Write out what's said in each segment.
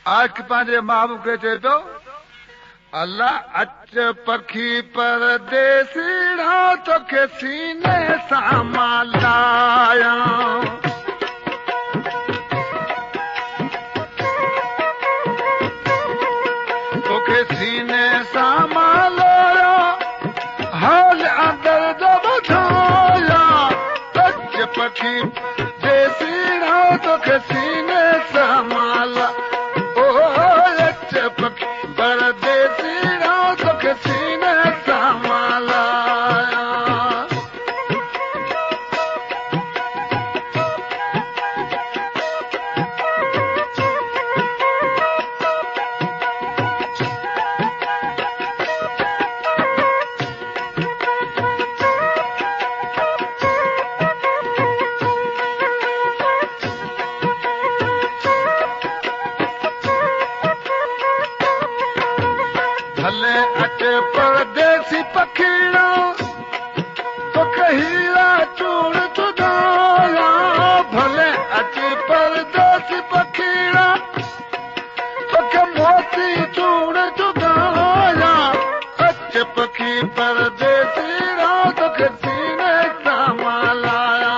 आख पंहिंजे महबूब खे चए थो अल्लाह अच पखी परदेसीड़ा तोखे सीने सां मां लाया तोखे सीने सां मां लाया हाल अंदर जो ॿुधाया अच पखी देसीड़ा तोखे सीने सां मां लाया परदेसीड़ा तोखे सीने सां मां लाया भले अच परदेसी पखीड़ा तोखे हीरा चूड़ चुगाया भले अच परदेसी पखीड़ा तोखे मोती चूड़ चुगाया अच पखी परदेसीड़ा तोखे सीने सां मां लाया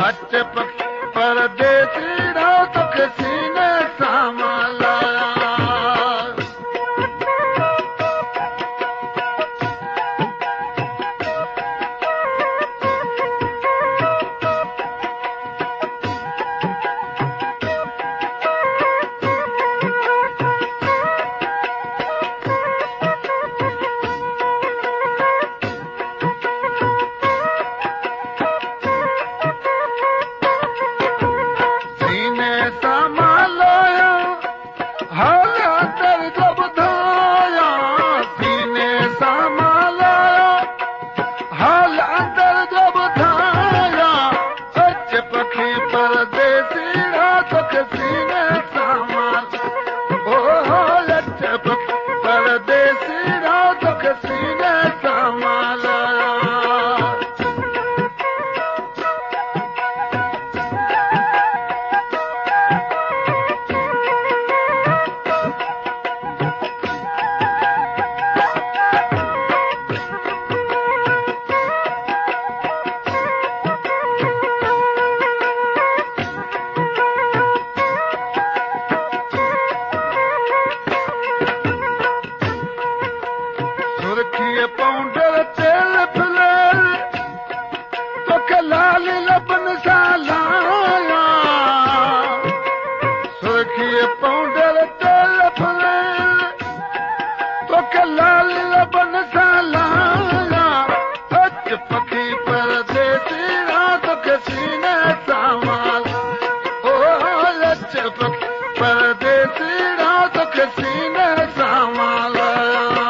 अच पखी परदेसीड़ा तोखे सीने सां मां लाया पौंडर तेल फिलर तोखे लाल लबन सां लाया सुर्खीअ पौंडर तेल फिलर तोखे लाल लबन सां लाया अच पखी परदेसीड़ा तोखे सीने सां मां अच पखी परदेसीड़ा तोखे सीने सां मां लाया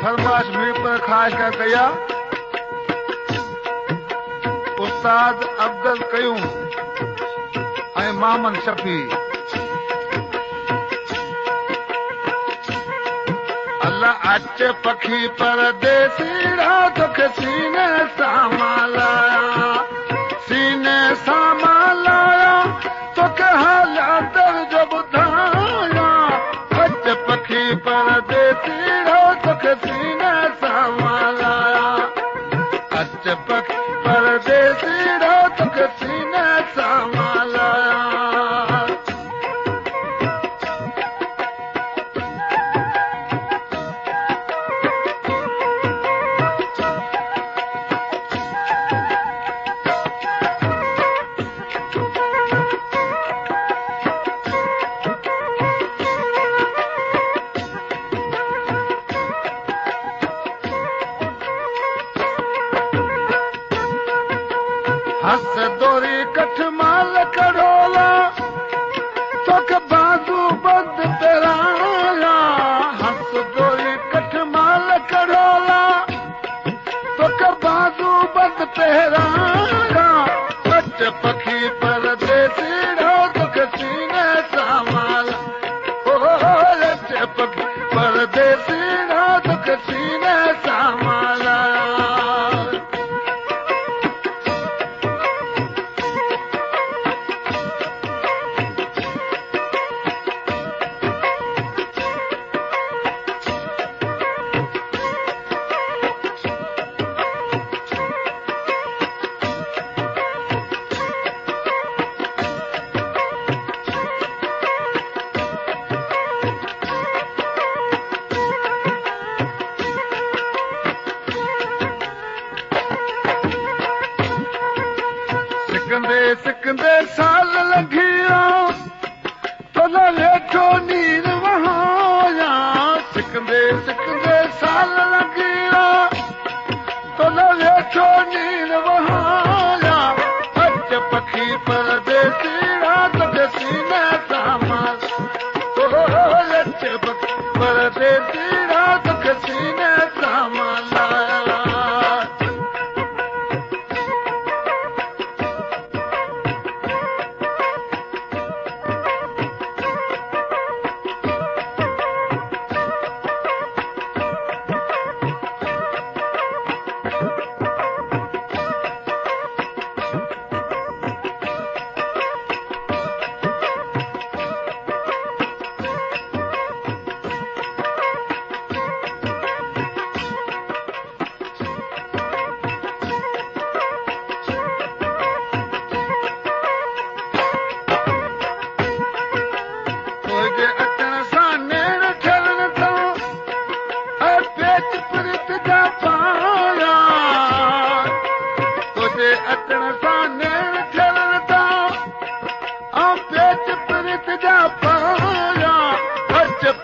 फरमाश में पर ख़ास कर कया उस्ताद अब्दुल कयूम ऐं मामन शफी अल्लाह अच पखी परदेसीड़ा तोखे सीने सां मां लाया सीने सां मां लाया तोखे हालात जो ॿुधाया अच पखी परदेसीड़ा तोखे सीने सां मां लाया अच पखी परदेसीड़ा तोखे सीने सां मां लाया परदेसी दुख सीने संभाला सिकंदे साल लॻिया तोला वेठो नीर वहाया सिकंदे साल लॻिया तोला वेठो नीर वहाया अच पखी परदेसी तुखे सीने संभाल अच पखी परदेसी तुखे सीने संभाला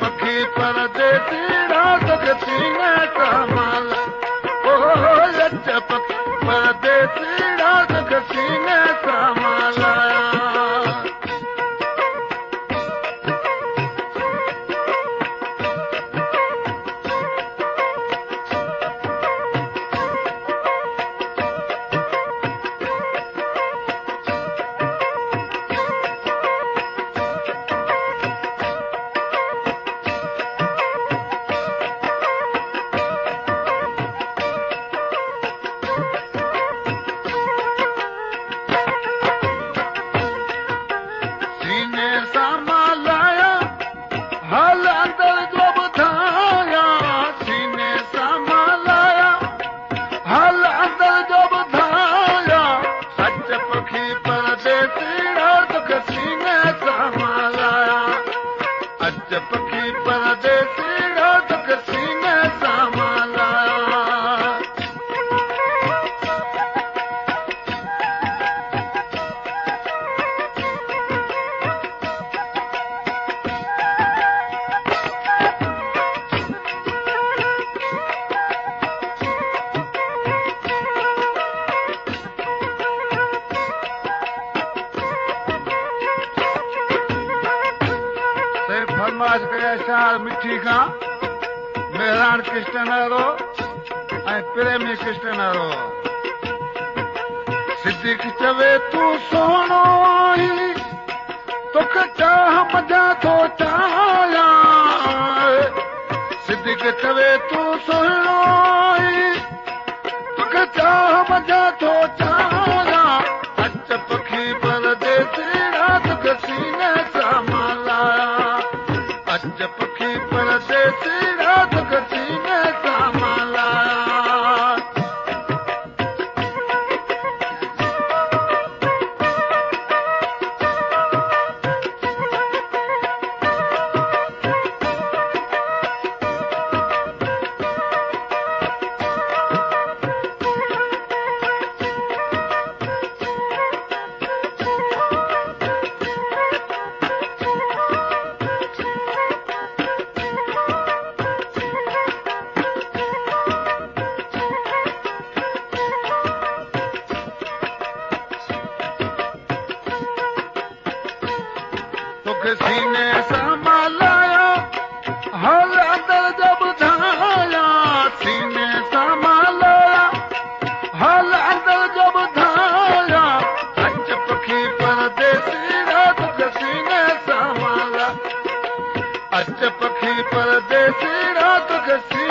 पखी परदेसी तुखे सीने संभाला अच पखी परदेसी तुखे सीने संभाला पखी परदेसी तुखे सीने संभाला फरमाइश करे शार मिठी खां मेहरान कृष्ण नारो ऐं प्रेमी कृष्ण नारो सिद्दीक चवे तूं सोनो आई तोखे चाह मजा थो चाहिया सिद्दीक चवे तूं सोनो आई तोखे चाह मजा थो चाहिया अच पखी परदेसी तुखे सीने संभाला अच पखी परदेसी तुखे सीने संभाला तोखे सीने संभालाया हल अंदर जब धाया सीने संभालाया हल अंदर जब धाया अच पखी परदेसी तुखे सीने संभाला अच पखी परदेसी रात खे